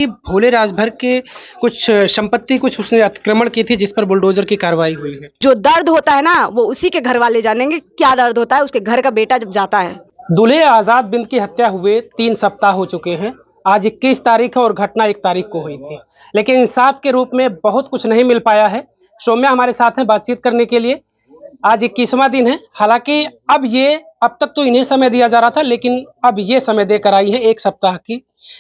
कि भोले राजभर के कुछ संपत्ति कुछ उसने अतिक्रमण की थी जिस पर बुलडोजर की कार्रवाई हुई है। जो दर्द होता है ना वो उसी के घर वाले जानेंगे, क्या दर्द होता है उसके घर का बेटा जब जाता है। दूल्हे आजाद बिंद की हत्या हुए 3 सप्ताह हो चुके हैं। आज 21 तारीख है और घटना 1 तारीख को हुई थी, लेकिन इंसाफ के रूप में बहुत कुछ नहीं मिल पाया है। सौम्या हमारे साथ हैं बातचीत करने के लिए। आज 21वां दिन है। हालांकि अब तक तो इन्हें समय दिया जा रहा था, लेकिन अब ये समय देकर आई है 1 सप्ताह की,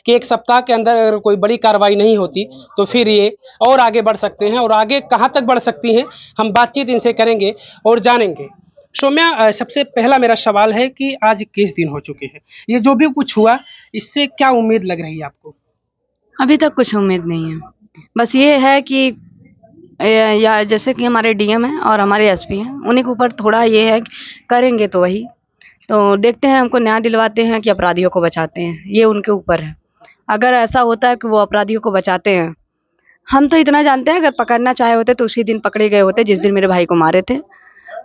कि 1 सप्ताह के अंदर अगर कोई बड़ी कार्रवाई नहीं होती तो फिर ये और आगे बढ़ सकते हैं, और आगे कहाँ तक बढ़ सकती हैं हम बातचीत इनसे करेंगे और जानेंगे। सौम्या, सबसे पहला मेरा सवाल है कि आज 21 दिन हो चुके हैं, ये जो भी कुछ हुआ इससे क्या उम्मीद लग रही है आपको? अभी तक कुछ उम्मीद नहीं है। बस ये है कि या जैसे कि हमारे डीएम हैं और हमारे एसपी हैं, उन्हीं के ऊपर थोड़ा ये है कि करेंगे तो वही, तो देखते हैं हमको न्याय दिलवाते हैं कि अपराधियों को बचाते हैं, ये उनके ऊपर है। अगर ऐसा होता है कि वो अपराधियों को बचाते हैं, हम तो इतना जानते हैं अगर पकड़ना चाहे होते तो उसी दिन पकड़े गए होते जिस दिन मेरे भाई को मारे थे,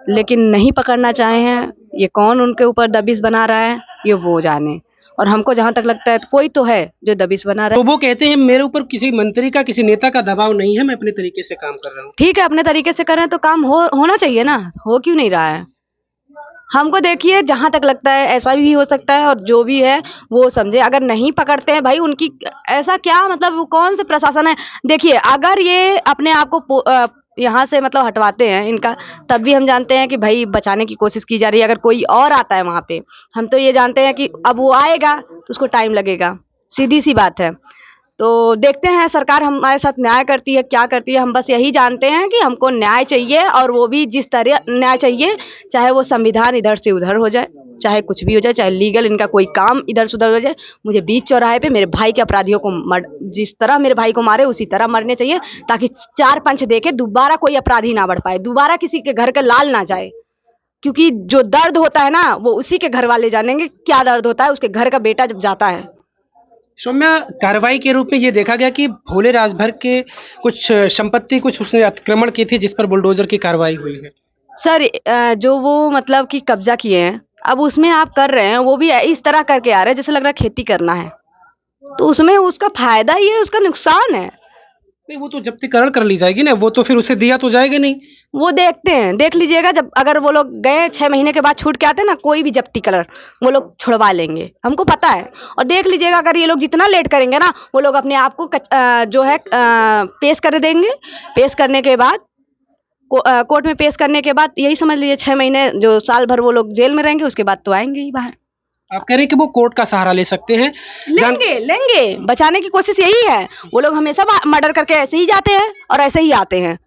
लेकिन नहीं पकड़ना चाहे हैं। ये कौन उनके ऊपर दबिश बना रहा है ये वो जाने, और हमको जहाँ तक लगता है तो कोई तो है जो दबिश बना रहा तो है। वो कहते हैं मेरे ऊपर किसी मंत्री का किसी नेता का दबाव नहीं है, मैं अपने तरीके से काम कर रहा हूँ। ठीक है, अपने तरीके से करें तो काम होना चाहिए ना, हो क्यों नहीं रहा है। हमको देखिए जहां तक लगता है ऐसा भी हो सकता है, और जो भी है वो समझे। अगर नहीं पकड़ते हैं भाई उनकी ऐसा क्या मतलब, वो कौन से प्रशासन है। देखिए अगर ये अपने आप को यहाँ से मतलब हटवाते हैं इनका, तब भी हम जानते हैं कि भाई बचाने की कोशिश की जा रही है। अगर कोई और आता है वहाँ पे, हम तो ये जानते हैं कि अब वो आएगा तो उसको टाइम लगेगा, सीधी सी बात है। तो देखते हैं सरकार हमारे साथ न्याय करती है क्या करती है। हम बस यही जानते हैं कि हमको न्याय चाहिए, और वो भी जिस तरह न्याय चाहिए, चाहे वो संविधान इधर से उधर हो जाए, चाहे कुछ भी हो जाए, चाहे लीगल इनका कोई काम इधर से उधर हो जाए। मुझे बीच चौराहे पे मेरे भाई के अपराधियों को जिस तरह मेरे भाई को मारे उसी तरह मरने चाहिए, ताकि 4 पंच देके दोबारा कोई अपराधी ना बढ़ पाए, दोबारा किसी के घर का लाल ना जाए। क्योंकि जो दर्द होता है ना वो उसी के घर वाले जानेंगे, क्या दर्द होता है उसके घर का बेटा जब जाता है। सौम्या, कार्रवाई के रूप में ये देखा गया कि भोले राजभर के कुछ संपत्ति कुछ उसने अतिक्रमण की थी जिस पर बुलडोजर की कार्रवाई हुई है। सर जो वो मतलब कि कब्जा किए हैं, अब उसमें आप कर रहे हैं वो भी इस तरह करके आ रहे हैं जैसे लग रहा है खेती करना है, तो उसमें उसका फायदा ही है, उसका नुकसान है। नहीं, वो तो जब्तीकरण कर ली जाएगी ना, वो तो फिर उसे दिया तो जाएगा नहीं। वो देखते हैं, देख लीजिएगा जब अगर वो लोग गए 6 महीने के बाद छूट के आते हैं ना, कोई भी जब्तीकरण वो लोग छुड़वा लेंगे, हमको पता है। और देख लीजिएगा अगर ये लोग जितना लेट करेंगे ना, वो लोग अपने आप को जो है पेश कर देंगे। पेश करने के बाद कोर्ट में पेश करने के बाद यही समझ लीजिए 6 महीने जो साल भर वो लोग जेल में रहेंगे, उसके बाद तो आएंगे ही बाहर। आप कह रहे हैं कि वो कोर्ट का सहारा ले सकते हैं? लेंगे, बचाने की कोशिश यही है। वो लोग हमेशा मर्डर करके ऐसे ही जाते हैं और ऐसे ही आते हैं।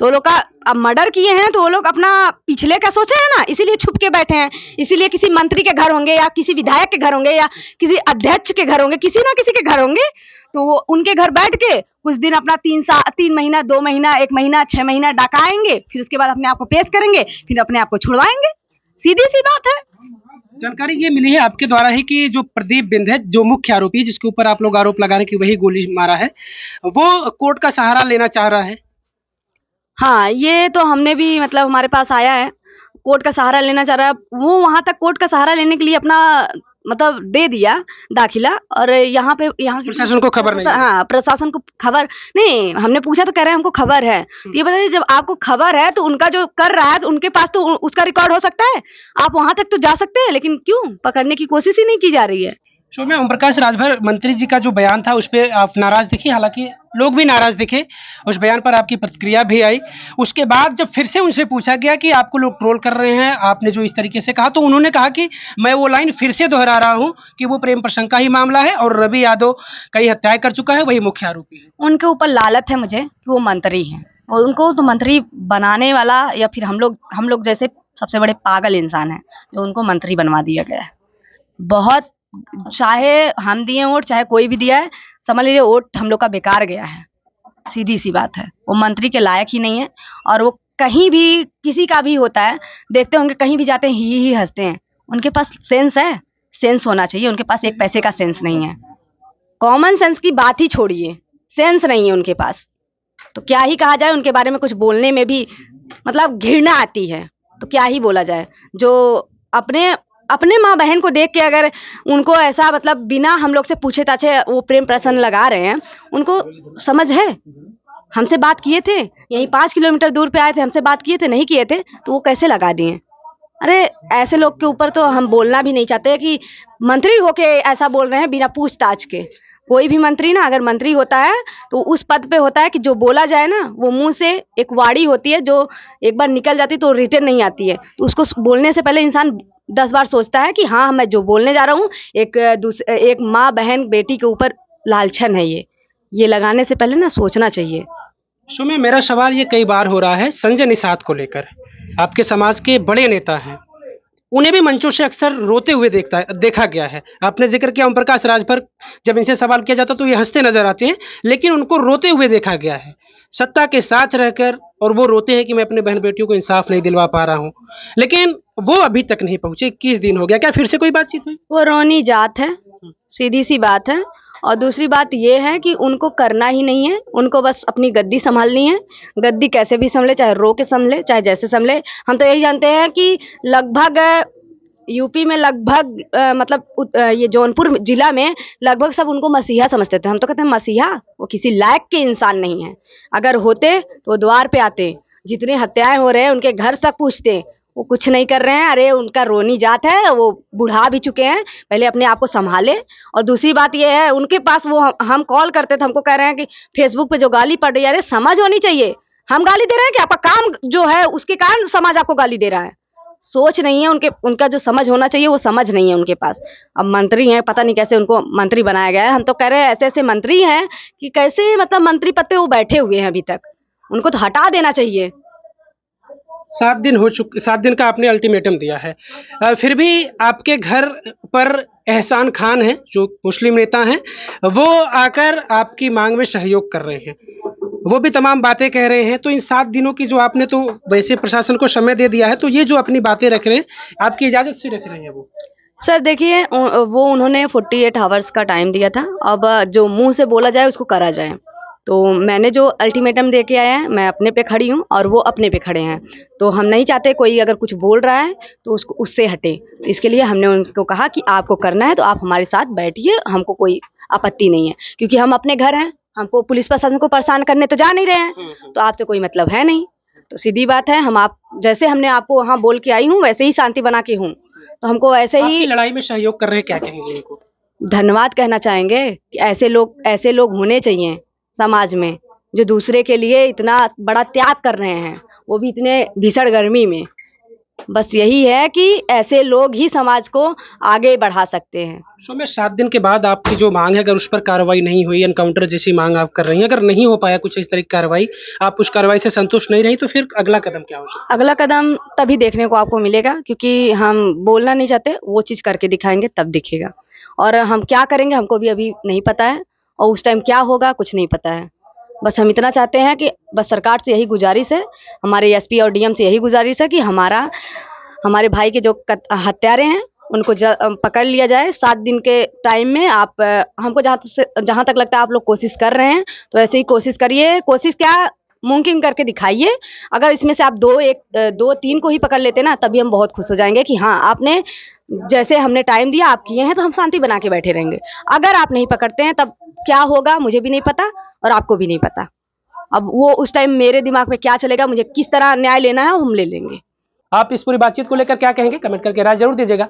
तो लोग का अब मर्डर किए हैं तो वो लोग अपना पिछले का सोचे हैं ना, इसीलिए छुप के बैठे हैं। इसीलिए किसी मंत्री के घर होंगे या किसी विधायक के घर होंगे या किसी अध्यक्ष के घर होंगे, किसी ना किसी के घर होंगे, तो वो उनके घर बैठ के कुछ दिन अपना 3 महीना 2 महीना 1 महीना 6 महीना डकाएंगे, फिर उसके बाद अपने आप को पेश करेंगे, फिर अपने आप को छुड़वाएंगे। सीधी सी बात है। जानकारी ये मिली है आपके द्वारा ही कि जो प्रदीप बिंद है, जो मुख्य आरोपी है जिसके ऊपर आप लोग आरोप लगा रहे हैं कि वही गोली मारा है, वो कोर्ट का सहारा लेना चाह रहा है। हाँ, ये तो हमने भी मतलब हमारे पास आया है, कोर्ट का सहारा लेना चाह रहा है। वो वहां तक कोर्ट का सहारा लेने के लिए अपना मतलब दे दिया दाखिला, और यहाँ की प्रशासन को खबर नहीं है। हाँ, प्रशासन को खबर नहीं। हमने पूछा तो कह रहे हैं हमको खबर है। तो ये बताइए जब आपको खबर है तो उनका जो कर रहा है तो उनके पास तो उसका रिकॉर्ड हो सकता है, आप वहां तक तो जा सकते हैं, लेकिन क्यों पकड़ने की कोशिश ही नहीं की जा रही है। सौम्या, ओम प्रकाश राजभर मंत्री जी का जो बयान था उस पर आप नाराज दिखी, हालांकि लोग भी नाराज दिखे, उस बयान पर आपकी प्रतिक्रिया भी आई। उसके बाद जब फिर से उनसे पूछा गया कि आपको लोग ट्रोल कर रहे हैं, आपने जो इस तरीके से कहा, तो उन्होंने कहा कि मैं वो लाइन फिर से दोहरा रहा हूं कि वो प्रेम प्रसंग का ही मामला है और रवि यादव कई हत्याएं कर चुका है, वही मुख्य आरोपी है। उनके ऊपर लालच है मुझे कि वो मंत्री हैं, और उनको तो मंत्री बनाने वाला या फिर हम लोग जैसे सबसे बड़े पागल इंसान हैं जो उनको मंत्री बनवा दिया गया है। बहुत, चाहे हम दिए वोट चाहे कोई भी दिया है, समझ लीजिए वोट हम लोग का बेकार गया है। सीधी सी बात है, वो मंत्री के लायक ही नहीं है। और वो कहीं भी किसी का भी होता है, देखते होंगे कहीं भी जाते हैं ही हंसते हैं। उनके पास सेंस है, सेंस होना चाहिए। उनके पास एक पैसे का सेंस नहीं है। कॉमन सेंस की बात ही छोड़िए, सेंस नहीं है उनके पास, तो क्या ही कहा जाए। उनके बारे में कुछ बोलने में भी मतलब घृणा आती है, तो क्या ही बोला जाए। जो अपने अपने माँ बहन को देख के अगर उनको ऐसा मतलब बिना हम लोग से पूछे ताछे वो प्रेम प्रसन्न लगा रहे हैं, उनको समझ है? हमसे बात किए थे, यहीं 5 किलोमीटर दूर पे आए थे, हमसे बात किए थे, नहीं किए थे, तो वो कैसे लगा दिए? अरे ऐसे लोग के ऊपर तो हम बोलना भी नहीं चाहते कि मंत्री होके ऐसा बोल रहे हैं बिना पूछताछ के। कोई भी मंत्री ना अगर मंत्री होता है तो उस पद पे होता है कि जो बोला जाए ना वो मुंह से एक वाणी होती है, जो एक बार निकल जाती तो रिटर्न नहीं आती है। तो उसको बोलने से पहले इंसान 10 बार सोचता है कि हाँ मैं जो बोलने जा रहा हूँ एक माँ बहन बेटी के ऊपर लालछन है, ये लगाने से पहले ना सोचना चाहिए। सुमे, मेरा सवाल ये कई बार हो रहा है संजय निषाद को लेकर। आपके समाज के बड़े नेता हैं, उन्हें भी मंचों से अक्सर रोते हुए देखा गया है। आपने जिक्र किया ओम प्रकाश राजभर, जब इनसे सवाल किया जाता तो ये हंसते नजर आते हैं, लेकिन उनको रोते हुए देखा गया है सत्ता के साथ रहकर, और वो रोते हैं कि मैं अपने बहन बेटियों को इंसाफ नहीं दिलवा पा रहा हूँ। लेकिन वो अभी तक नहीं पहुंचे, 21 दिन हो गया, क्या फिर से कोई बातचीत हुई? वो रोनी जात है, सीधी सी बात है। और दूसरी बात ये है कि उनको करना ही नहीं है, उनको बस अपनी गद्दी संभालनी है। गद्दी कैसे भी संभले, चाहे रो के संभले, चाहे जैसे संभले। हम तो यही जानते हैं कि लगभग यूपी में लगभग ये जौनपुर जिला में लगभग सब उनको मसीहा समझते थे। हम तो कहते हैं मसीहा, वो किसी लायक के इंसान नहीं है। अगर होते तो द्वार पे आते, जितने हत्याएं हो रहे हैं उनके घर तक पूछते, वो कुछ नहीं कर रहे हैं। अरे उनका रोनी जात है, वो बुढ़ा भी चुके हैं, पहले अपने आप को संभाले। और दूसरी बात ये है उनके पास वो हम कॉल करते थे, हमको कह रहे हैं कि फेसबुक पे जो गाली पड़ रही है, अरे समझ होनी चाहिए। हम गाली दे रहे हैं कि आपका काम जो है उसके कारण समाज आपको गाली दे रहा है? सोच नहीं है उनके, उनका जो समझ होना चाहिए वो समझ नहीं है उनके पास। अब मंत्री हैं, पता नहीं कैसे उनको मंत्री बनाया गया है। हम तो कह रहे हैं ऐसे ऐसे मंत्री हैं कि कैसे मतलब मंत्री पद पे वो बैठे हुए हैं अभी तक, उनको तो हटा देना चाहिए। 7 दिन का आपने अल्टीमेटम दिया है, फिर भी आपके घर पर एहसान खान हैं जो मुस्लिम नेता हैं, वो आकर आपकी मांग में सहयोग कर रहे हैं, वो भी तमाम बातें कह रहे हैं। तो इन 7 दिनों की जो आपने तो वैसे प्रशासन को समय दे दिया है, तो ये जो अपनी बातें रख रहे हैं, आपकी इजाजत से रख रहे हैं वो? सर देखिए, वो उन्होंने 48 आवर्स का टाइम दिया था। अब जो मुंह से बोला जाए उसको करा जाए। तो मैंने जो अल्टीमेटम दे के आया है, मैं अपने पे खड़ी हूँ और वो अपने पे खड़े हैं। तो हम नहीं चाहते कोई अगर कुछ बोल रहा है तो उसको उससे हटे। इसके लिए हमने उनको कहा कि आपको करना है तो आप हमारे साथ बैठिए, हमको कोई आपत्ति नहीं है, क्योंकि हम अपने घर हैं, हमको पुलिस प्रशासन को परेशान करने तो जा नहीं रहे हैं, तो आपसे कोई मतलब है नहीं। तो सीधी बात है, हम आप जैसे हमने आपको वहाँ बोल के आई हूँ वैसे ही शांति बना के हूँ, तो हमको ऐसे ही आपकी लड़ाई में सहयोग कर रहे हैं, क्या कहेंगे उनको? धन्यवाद कहना चाहेंगे कि ऐसे लोग होने चाहिए समाज में, जो दूसरे के लिए इतना बड़ा त्याग कर रहे हैं, वो भी इतने भीषण गर्मी में। बस यही है कि ऐसे लोग ही समाज को आगे बढ़ा सकते हैं। सो में 7 दिन के बाद आपकी जो मांग है, अगर उस पर कार्रवाई नहीं हुई, एनकाउंटर जैसी मांग आप कर रही हैं, अगर नहीं हो पाया कुछ इस तरह की कार्रवाई, आप उस कार्रवाई से संतुष्ट नहीं रही, तो फिर अगला कदम क्या हो सकता है? अगला कदम तभी देखने को आपको मिलेगा, क्योंकि हम बोलना नहीं चाहते, वो चीज़ करके दिखाएंगे तब दिखेगा। और हम क्या करेंगे हमको भी अभी नहीं पता है, और उस टाइम क्या होगा कुछ नहीं पता है। बस हम इतना चाहते हैं कि बस सरकार से यही गुजारिश है, हमारे एसपी और डीएम से यही गुजारिश है कि हमारे भाई के जो हत्यारे हैं उनको पकड़ लिया जाए 7 दिन के टाइम में। आप हमको जहाँ तक लगता है आप लोग कोशिश कर रहे हैं, तो ऐसे ही कोशिश करिए। कोशिश क्या, मुमकिन करके दिखाइए। अगर इसमें से आप 2-3 को ही पकड़ लेते ना, तभी हम बहुत खुश हो जाएंगे कि हाँ आपने जैसे हमने टाइम दिया आप किए हैं, तो हम शांति बना के बैठे रहेंगे। अगर आप नहीं पकड़ते हैं तब क्या होगा मुझे भी नहीं पता और आपको भी नहीं पता। अब वो उस टाइम मेरे दिमाग में क्या चलेगा, मुझे किस तरह न्याय लेना है वो हम ले लेंगे। आप इस पूरी बातचीत को लेकर क्या कहेंगे, कमेंट करके राय जरूर दीजिएगा।